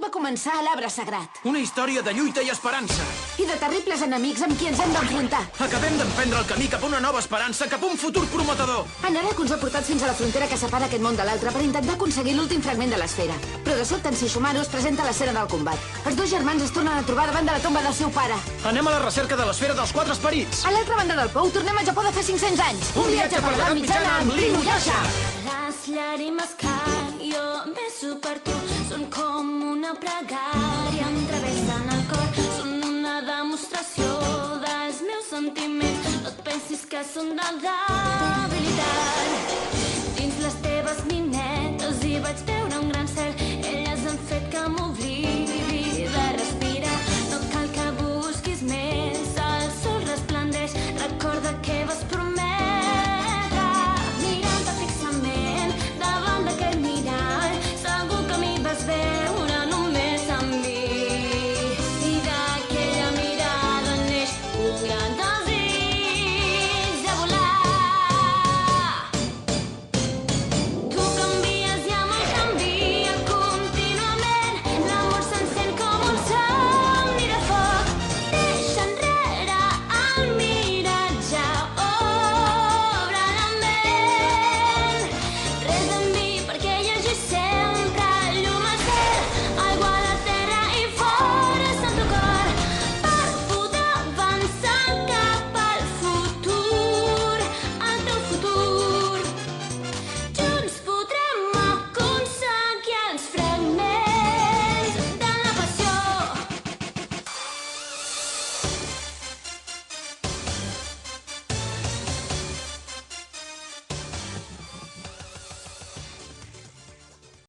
Tot va començar a l'Arbre Sagrat. Una història de lluita i esperança. I de terribles enemics amb qui ens hem d'enfrontar. Acabem d'emprendre el camí cap a una nova esperança, cap a un futur prometedor. En Arak ens ha portat fins a la frontera que separa aquest món de l'altre per intentar aconseguir l'últim fragment de l'esfera. Però de sobte en Sishumaru es presenta l'escena del combat. Els dos germans es tornen a trobar davant de la tomba del seu pare. Anem a la recerca de l'esfera dels quatre esperits. A l'altra banda del pou tornem a Japó de fa 500 anys. Un viatge per l'edat mitjana amb l'Inuyasha. Las lágrimas caen, yo beso per tu. Són com una pregària, em travessen el cor. Són una demostració dels meus sentiments. No et pensis que són de debilitat.